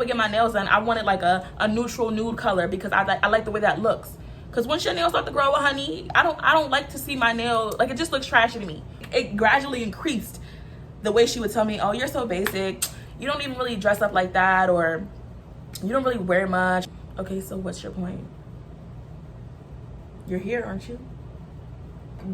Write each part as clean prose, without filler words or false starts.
get my nails done, I wanted like a neutral nude color because I like the way that looks. Because once your nails start to grow, honey, I don't like to see my nail, like, it just looks trashy to me. It gradually increased the way she would tell me, oh, you're so basic, you don't even really dress up like that, or you don't really wear much. Okay, so what's your point? You're here, aren't you?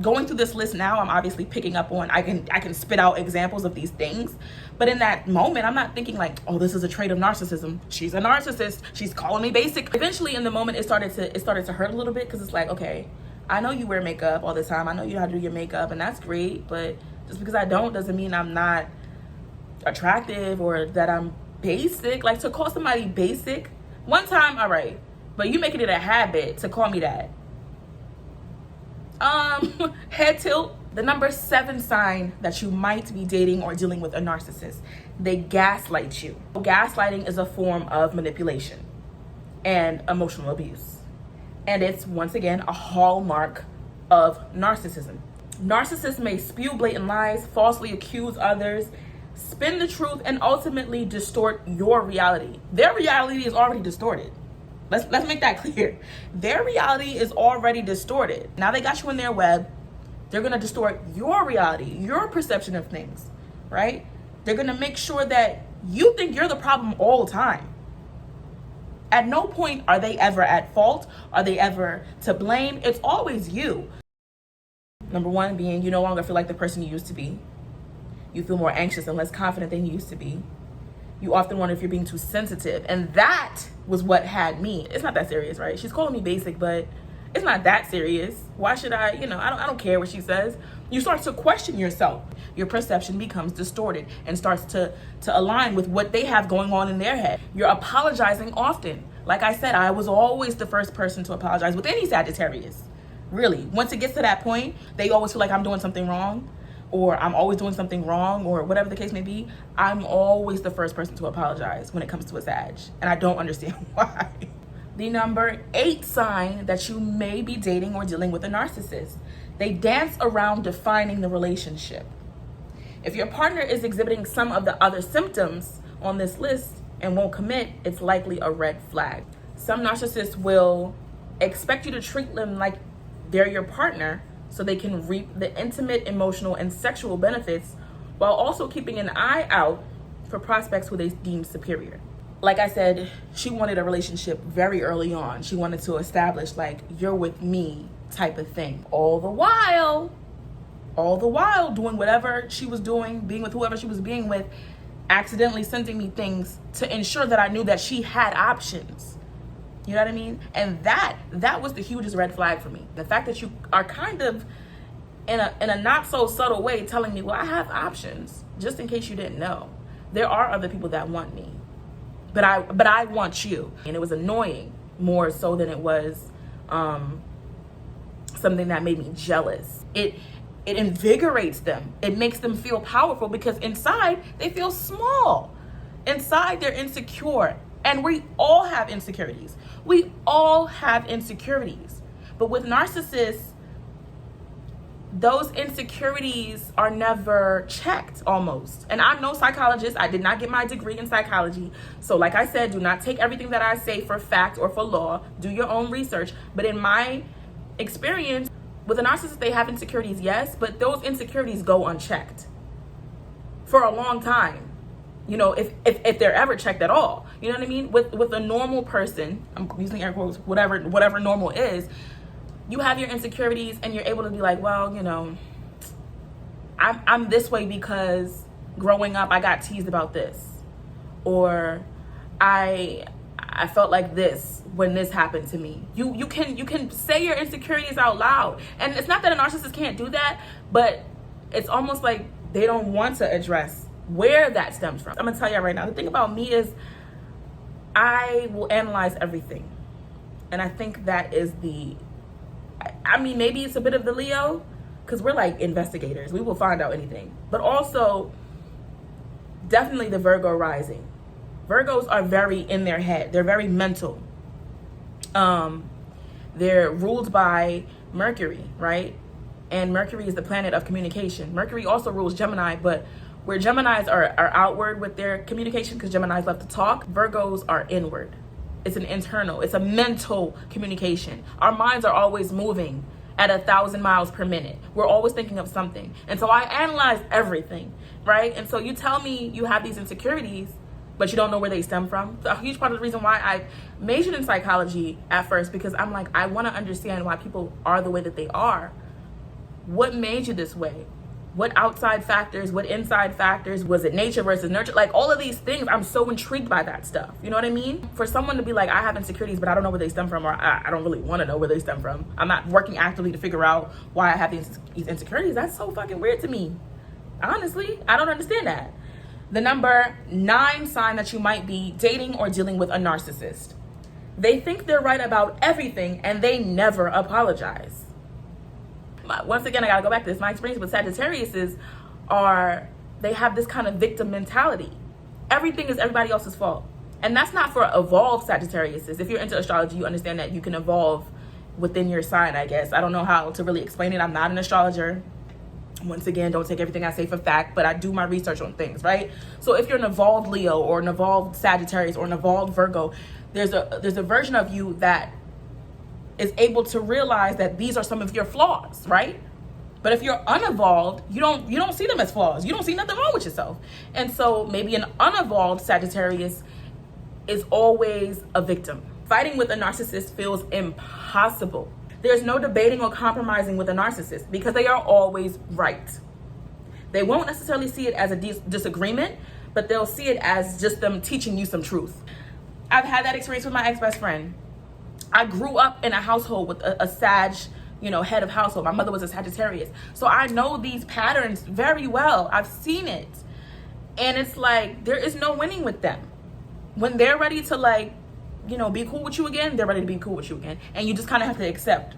Going through this list now, I'm obviously picking up on, I can spit out examples of these things, but in that moment, I'm not thinking like, oh, this is a trait of narcissism. She's a narcissist. She's calling me basic. Eventually, in the moment, it started to hurt a little bit, because it's like, okay, I know you wear makeup all the time. I know you know how to do your makeup, and that's great, but just because I don't doesn't mean I'm not attractive or that I'm basic. Like, to call somebody basic one time, all right, but you making it a habit to call me that. Head tilt. The number 7 sign that you might be dating or dealing with a narcissist: they gaslight you. Gaslighting is a form of manipulation and emotional abuse, and it's, once again, a hallmark of narcissism. Narcissists may spew blatant lies, falsely accuse others, spin the truth, and ultimately distort your reality. Their reality is already distorted. Let's make that clear. Their reality is already distorted. Now they got you in their web. They're going to distort your reality, your perception of things, right? They're going to make sure that you think you're the problem all the time. At no point are they ever at fault. Are they ever to blame? It's always you. Number 1 being, you no longer feel like the person you used to be. You feel more anxious and less confident than you used to be. You often wonder if you're being too sensitive. And that was what had me. It's not that serious, right? She's calling me basic, but it's not that serious. Why should I don't care what she says. You start to question yourself. Your perception becomes distorted and starts to align with what they have going on in their head. You're apologizing often. Like I said, I was always the first person to apologize with any Sagittarius. Really. Once it gets to that point, they always feel like I'm doing something wrong, or I'm always doing something wrong, or whatever the case may be. I'm always the first person to apologize when it comes to a Sag, and I don't understand why. The number 8 sign that you may be dating or dealing with a narcissist: they dance around defining the relationship. If your partner is exhibiting some of the other symptoms on this list and won't commit, it's likely a red flag. Some narcissists will expect you to treat them like they're your partner, so they can reap the intimate, emotional, and sexual benefits, while also keeping an eye out for prospects who they deem superior. Like I said, she wanted a relationship very early on. She wanted to establish, like, you're with me type of thing. All the while doing whatever she was doing, being with whoever she was being with, accidentally sending me things to ensure that I knew that she had options. You know what I mean? And that was the hugest red flag for me. The fact that you are kind of in a not so subtle way telling me, well, I have options, just in case you didn't know. There are other people that want me, but I want you. And it was annoying, more so than it was something that made me jealous. It invigorates them. It makes them feel powerful, because inside they feel small. Inside they're insecure. And we all have insecurities. We all have insecurities. But with narcissists, those insecurities are never checked, almost. And I'm no psychologist. I did not get my degree in psychology. So like I said, do not take everything that I say for fact or for law. Do your own research. But in my experience, with a narcissist, they have insecurities, yes, but those insecurities go unchecked for a long time. You know, if they're ever checked at all. You know what I mean? With a normal person, I'm using air quotes, whatever normal is, you have your insecurities and you're able to be like, well, you know, I'm this way because growing up I got teased about this, or I felt like this when this happened to me. You can say your insecurities out loud. And it's not that a narcissist can't do that, but it's almost like they don't want to address where that stems from. I'm gonna tell you right now, the thing about me is I will analyze everything. And I think that is maybe it's a bit of the Leo, because we're like investigators. We will find out anything. But also, definitely the Virgo rising. Virgos are very in their head. They're very mental. They're ruled by Mercury, right? And Mercury is the planet of communication. Mercury also rules Gemini, but Where Geminis are outward with their communication because Geminis love to talk, Virgos are inward. It's an internal, it's a mental communication. Our minds are always moving at 1,000 miles per minute. We're always thinking of something. And so I analyze everything, right? And so you tell me you have these insecurities, but you don't know where they stem from. So a huge part of the reason why I majored in psychology at first, because I'm like, I want to understand why people are the way that they are. What made you this way? What outside factors, what inside factors? Was it nature versus nurture? Like all of these things, I'm so intrigued by that stuff. You know what I mean? For someone to be like, I have insecurities, but I don't know where they stem from, or I don't really want to know where they stem from. I'm not working actively to figure out why I have these insecurities. That's so fucking weird to me. Honestly, I don't understand that. The number 9 sign that you might be dating or dealing with a narcissist. They think they're right about everything and they never apologize. Once again, I gotta go back to this. My experience with Sagittariuses they have this kind of victim mentality. Everything is everybody else's fault. And that's not for evolved Sagittariuses. If you're into astrology, you understand that you can evolve within your sign, I guess. I don't know how to really explain it. I'm not an astrologer. Once again, don't take everything I say for fact, but I do my research on things, right? So if you're an evolved Leo or an evolved Sagittarius or an evolved Virgo, there's a version of you that is able to realize that these are some of your flaws, right? But if you're unevolved, you don't see them as flaws. You don't see nothing wrong with yourself. And so maybe an unevolved Sagittarius is always a victim. Fighting with a narcissist feels impossible. There's no debating or compromising with a narcissist because they are always right. They won't necessarily see it as a disagreement, but they'll see it as just them teaching you some truth. I've had that experience with my ex-best friend. I grew up in a household with a Sag, head of household. My mother was a Sagittarius. So I know these patterns very well. I've seen it. And it's like, there is no winning with them. When they're ready to be cool with you again, they're ready to be cool with you again. And you just kind of have to accept,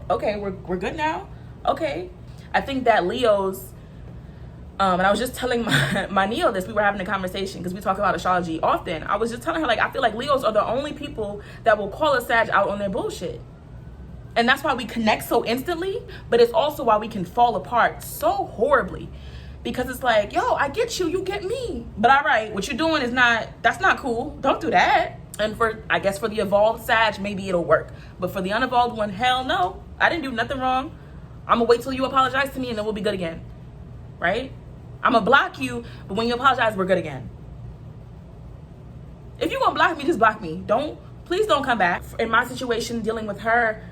okay, we're good now. Okay. I think that Leos, and I was just telling my Neo this, we were having a conversation because we talk about astrology often. I was just telling her, I feel like Leos are the only people that will call a Sag out on their bullshit. And that's why we connect so instantly, but it's also why we can fall apart so horribly. Because it's like, yo, I get you, you get me. But all right, what you're doing that's not cool. Don't do that. And I guess for the evolved Sag, maybe it'll work. But for the unevolved one, hell no. I didn't do nothing wrong. I'm gonna wait till you apologize to me and then we'll be good again. Right? I'm gonna block you, but when you apologize, we're good again. If you're gonna block me, just block me. Please don't come back. In my situation, dealing with her,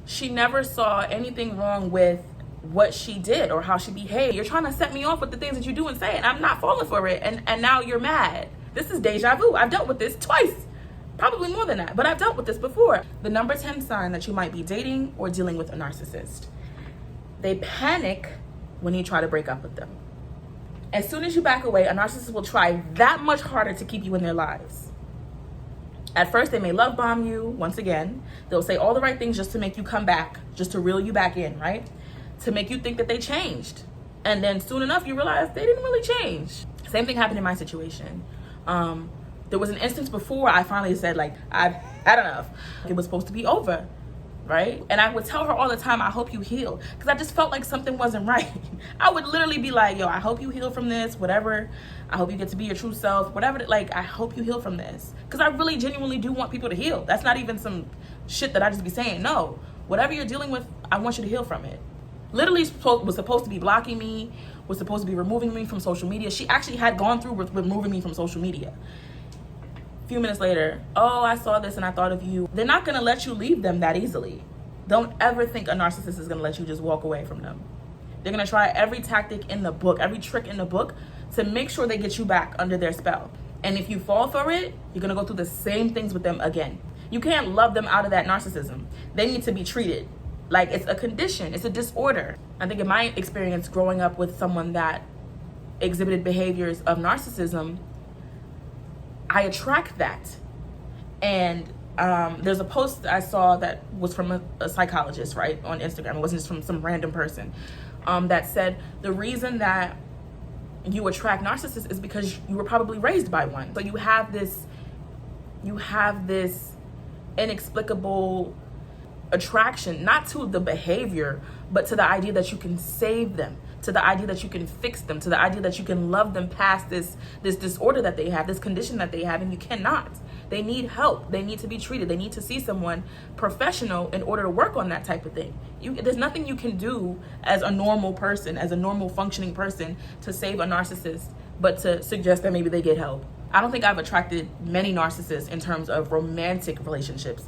she never saw anything wrong with what she did or how she behaved. You're trying to set me off with the things that you do and say, and I'm not falling for it. And now you're mad. This is deja vu. I've dealt with this twice. Probably more than that, but I've dealt with this before. The number 10 sign that you might be dating or dealing with a narcissist. They panic when you try to break up with them. As soon as you back away, a narcissist will try that much harder to keep you in their lives. At first, they may love bomb you. Once again, they'll say all the right things just to make you come back, just to reel you back in, right? To make you think that they changed. And then soon enough, you realize they didn't really change. Same thing happened in my situation. There was an instance before I finally said, I've had enough. It was supposed to be over. Right? And I would tell her all the time, I hope you heal. Because I just felt like something wasn't right. I would literally be like, yo, I hope you heal from this, whatever. I hope you get to be your true self, whatever. I hope you heal from this. Because I really genuinely do want people to heal. That's not even some shit that I just be saying. No, whatever you're dealing with, I want you to heal from it. Literally was supposed to be blocking me, was supposed to be removing me from social media. She actually had gone through with removing me from social media. A few minutes later, oh, I saw this and I thought of you. They're not going to let you leave them that easily. Don't ever think a narcissist is going to let you just walk away from them. They're going to try every tactic in the book, every trick in the book to make sure they get you back under their spell. And if you fall for it, you're going to go through the same things with them again. You can't love them out of that narcissism. They need to be treated like it's a condition. It's a disorder. I think in my experience growing up with someone that exhibited behaviors of narcissism, I attract that. And there's a post I saw that was from a psychologist, right, on Instagram. It wasn't just from some random person, that said the reason that you attract narcissists is because you were probably raised by one. So you have this inexplicable attraction, not to the behavior, but to the idea that you can save them, to the idea that you can fix them, to the idea that you can love them past this disorder that they have, this condition that they have, and you cannot. They need help. They need to be treated. They need to see someone professional in order to work on that type of thing. There's nothing you can do as a normal person, as a normal functioning person, to save a narcissist, but to suggest that maybe they get help. I don't think I've attracted many narcissists in terms of romantic relationships.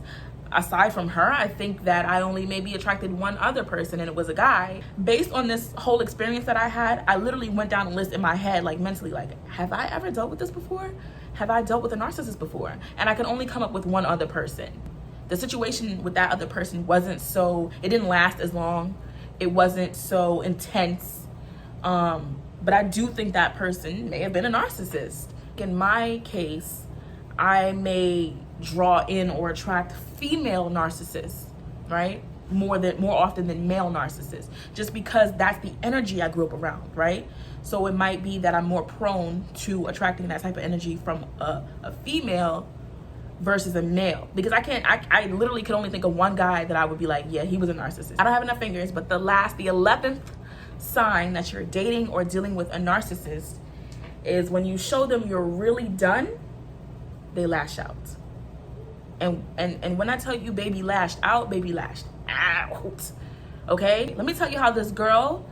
Aside from her, I think that I only maybe attracted one other person, and it was a guy. Based on this whole experience that I had, I literally went down a list in my head, like mentally, like, have I ever dealt with this before? Have I dealt with a narcissist before? And I can only come up with one other person. The situation with that other person it didn't last as long. It wasn't so intense. But I do think that person may have been a narcissist. In my case, I may draw in or attract female narcissists, right? More often than male narcissists, just because that's the energy I grew up around, right? So it might be that I'm more prone to attracting that type of energy from a female versus a male, because I literally could only think of one guy that I would be like, yeah, he was a narcissist. I don't have enough fingers, but the 11th sign that you're dating or dealing with a narcissist is when you show them you're really done, they lash out. And when I tell you baby lashed out, baby lashed out. Okay? Let me tell you how this girl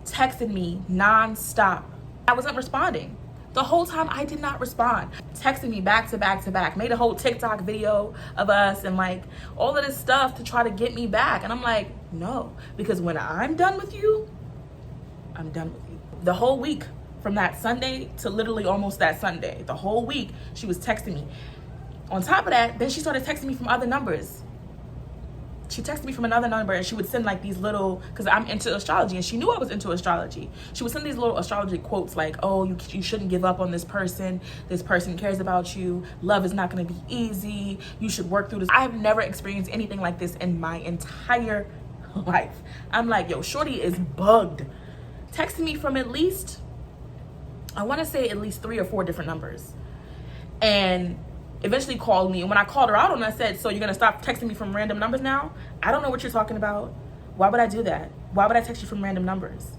texted me nonstop. I wasn't responding. The whole time I did not respond. Texting me back to back to back. Made a whole TikTok video of us and like all of this stuff to try to get me back. And I'm like, no. Because when I'm done with you, I'm done with you. The whole week, from that Sunday to literally almost that Sunday, the whole week, she was texting me. On top of that, then she started texting me from other numbers. She texted me from another number, and she would send like these little, because I'm into astrology, and she knew I was into astrology. She would send these little astrology quotes like, oh, you shouldn't give up on this person. This person cares about you. Love is not going to be easy. You should work through this. I have never experienced anything like this in my entire life. I'm like, yo, shorty is bugged. Texting me from at least 3 or 4 different numbers. And eventually called me, and when I called her out on it, I said, so you're gonna stop texting me from random numbers now? I don't know what you're talking about. Why would I do that? Why would I text you from random numbers?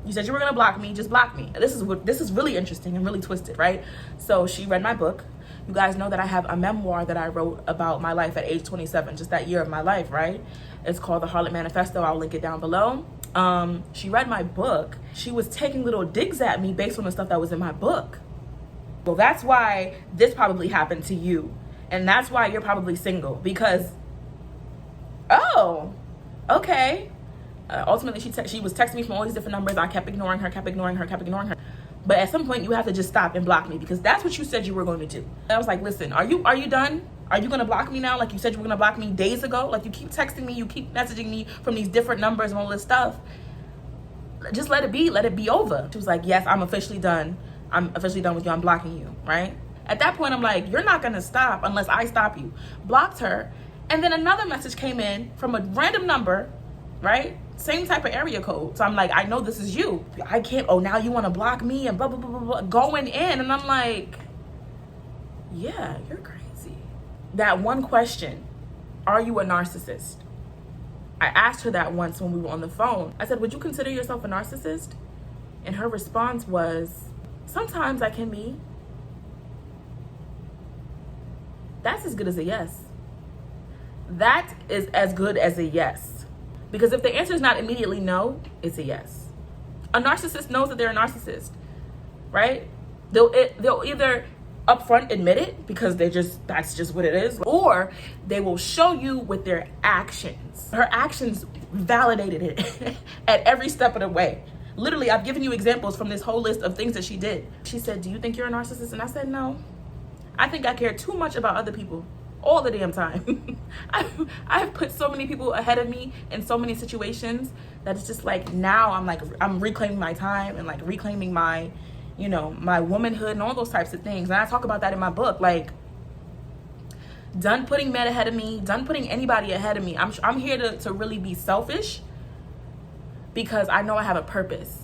You said you were gonna block me, just block me. This is really interesting and really twisted, right? So she read my book. You guys know that I have a memoir that I wrote about my life at age 27, just that year of my life, right? It's called The Harlot Manifesto. I'll link it down below. She read my book. She was taking little digs at me based on the stuff that was in my book. Well, that's why this probably happened to you. And that's why you're probably single. Because, oh, okay. Ultimately, she was texting me from all these different numbers. I kept ignoring her. But at some point, you have to just stop and block me, because that's what you said you were going to do. And I was like, listen, are you done? Are you going to block me now? Like you said you were going to block me days ago? Like you keep texting me, you keep messaging me from these different numbers and all this stuff. Just let it be over. She was like, yes, I'm officially done. I'm officially done with you. I'm blocking you, right? At that point, I'm like, you're not going to stop unless I stop you. Blocked her. And then another message came in from a random number, right? Same type of area code. So I'm like, I know this is you. I can't, oh, now you want to block me and blah, blah, blah, blah, blah, going in. And I'm like, yeah, you're crazy. That one question, are you a narcissist? I asked her that once when we were on the phone. I said, would you consider yourself a narcissist? And her response was, sometimes I can be. That's as good as a yes. That is as good as a yes. Because if the answer is not immediately no, it's a yes. A narcissist knows that they're a narcissist, right? They'll either upfront admit it because that's just what it is, or they will show you with their actions. Her actions validated it at every step of the way. Literally, I've given you examples from this whole list of things that she did. She said, do you think you're a narcissist? And I said, no. I think I care too much about other people all the damn time. I've put so many people ahead of me in so many situations that it's just like, now I'm reclaiming my time and like reclaiming my, my womanhood and all those types of things. And I talk about that in my book, like, done putting men ahead of me, done putting anybody ahead of me. I'm here to really be selfish, because I know I have a purpose.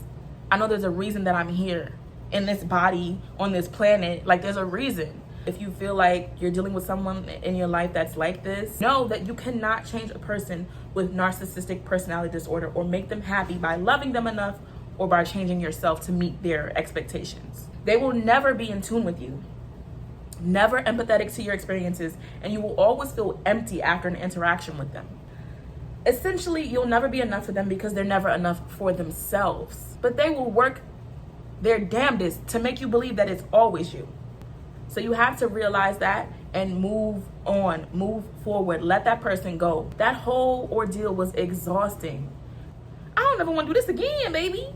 I know there's a reason that I'm here in this body, on this planet. Like, there's a reason. if you feel like you're dealing with someone in your life that's like this, know that you cannot change a person with narcissistic personality disorder or make them happy by loving them enough or by changing yourself to meet their expectations. They will never be in tune with you, never empathetic to your experiences, and you will always feel empty after an interaction with them. Essentially, you'll never be enough for them because they're never enough for themselves. But they will work their damnedest to make you believe that it's always you. So you have to realize that and move on, move forward, let that person go. That whole ordeal was exhausting. I don't ever want to do this again, baby.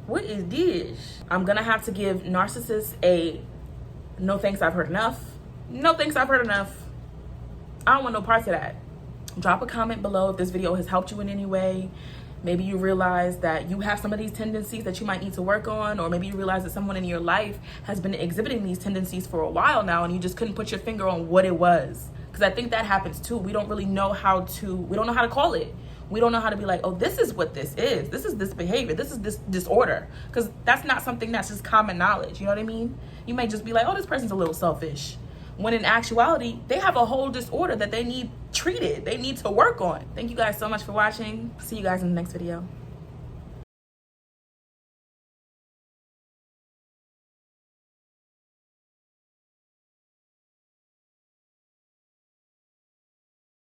What is this? I'm gonna have to give Narcissists a no thanks, I've heard enough. No thanks, I've heard enough. I don't want no parts of that. Drop a comment below if this video has helped you in any way. Maybe you realize that you have some of these tendencies that you might need to work on, or maybe you realize that someone in your life has been exhibiting these tendencies for a while now and you just couldn't put your finger on what it was. Because I think that happens too. We don't know how to call it. We don't know how to be like, oh, this is what this is. This is this behavior. This is this disorder. Because that's not something that's just common knowledge. You know what I mean? You may just be like, oh, this person's a little selfish. When in actuality, they have a whole disorder that they need treated. They need to work on. Thank you guys so much for watching. See you guys in the next video.